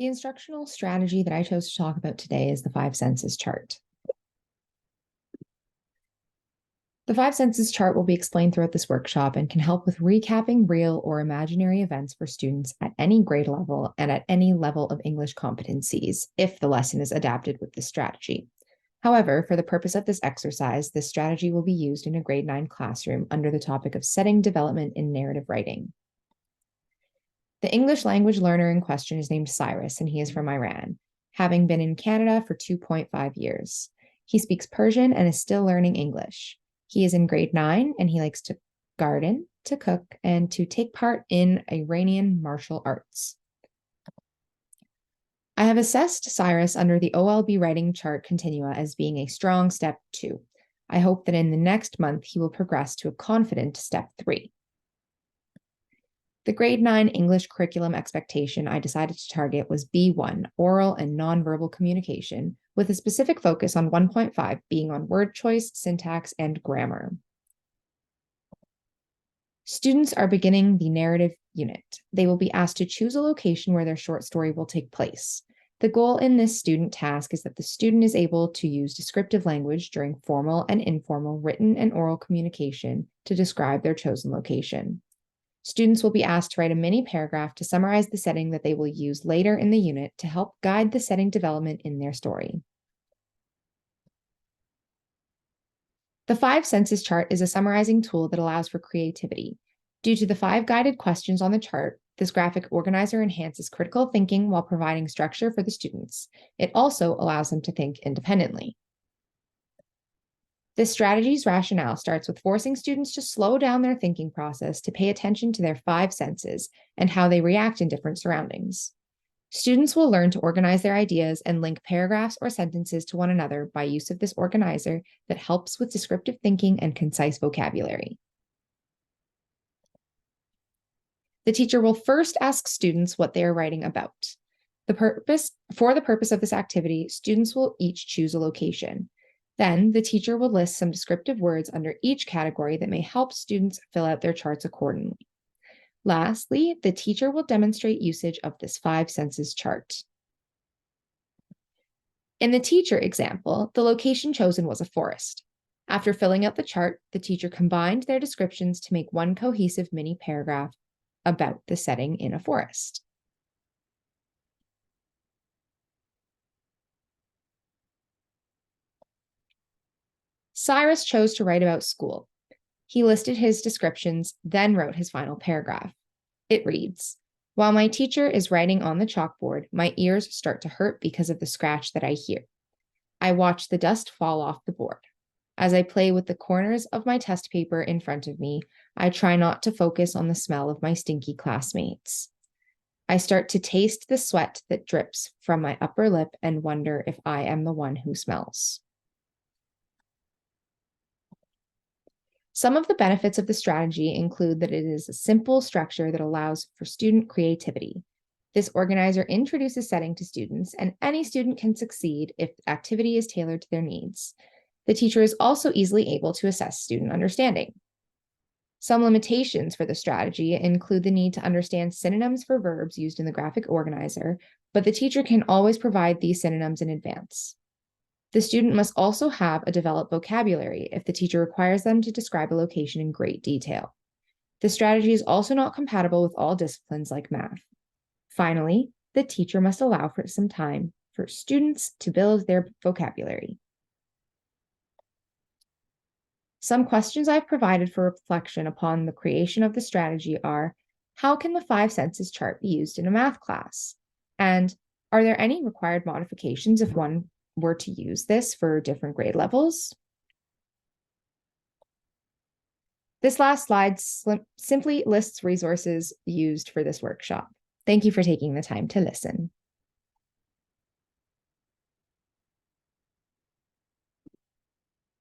The instructional strategy that I chose to talk about today is the five senses chart. The five senses chart will be explained throughout this workshop and can help with recapping real or imaginary events for students at any grade level and at any level of English competencies if the lesson is adapted with this strategy. However, for the purpose of this exercise, this strategy will be used in a grade 9 classroom under the topic of setting development in narrative writing. The English language learner in question is named Cyrus, and he is from Iran, having been in Canada for 2.5 years. He speaks Persian and is still learning English. He is in grade 9, and he likes to garden, to cook, and to take part in Iranian martial arts. I have assessed Cyrus under the OLB writing chart continua as being a strong step 2. I hope that in the next month he will progress to a confident step 3. The grade 9 English curriculum expectation I decided to target was B1, oral and nonverbal communication, with a specific focus on 1.5 being on word choice, syntax, and grammar. Students are beginning the narrative unit. They will be asked to choose a location where their short story will take place. The goal in this student task is that the student is able to use descriptive language during formal and informal written and oral communication to describe their chosen location. Students will be asked to write a mini paragraph to summarize the setting that they will use later in the unit to help guide the setting development in their story. The five senses chart is a summarizing tool that allows for creativity. Due to the 5 guided questions on the chart, this graphic organizer enhances critical thinking while providing structure for the students. It also allows them to think independently. This strategy's rationale starts with forcing students to slow down their thinking process to pay attention to their 5 senses and how they react in different surroundings. Students will learn to organize their ideas and link paragraphs or sentences to one another by use of this organizer that helps with descriptive thinking and concise vocabulary. The teacher will first ask students what they are writing about. For the purpose of this activity, students will each choose a location. Then the teacher will list some descriptive words under each category that may help students fill out their charts accordingly. Lastly, the teacher will demonstrate usage of this 5 senses chart. In the teacher example, the location chosen was a forest. After filling out the chart, the teacher combined their descriptions to make one cohesive mini paragraph about the setting in a forest. Cyrus chose to write about school. He listed his descriptions, then wrote his final paragraph. It reads, "While my teacher is writing on the chalkboard, my ears start to hurt because of the scratch that I hear. I watch the dust fall off the board. As I play with the corners of my test paper in front of me, I try not to focus on the smell of my stinky classmates. I start to taste the sweat that drips from my upper lip and wonder if I am the one who smells." Some of the benefits of the strategy include that it is a simple structure that allows for student creativity. This organizer introduces setting to students, and any student can succeed if the activity is tailored to their needs. The teacher is also easily able to assess student understanding. Some limitations for the strategy include the need to understand synonyms for verbs used in the graphic organizer, but the teacher can always provide these synonyms in advance. The student must also have a developed vocabulary if the teacher requires them to describe a location in great detail. The strategy is also not compatible with all disciplines like math. Finally, the teacher must allow for some time for students to build their vocabulary. Some questions I've provided for reflection upon the creation of the strategy are: how can the 5 senses chart be used in a math class? And are there any required modifications if one were to use this for different grade levels? This last slide simply lists resources used for this workshop. Thank you for taking the time to listen.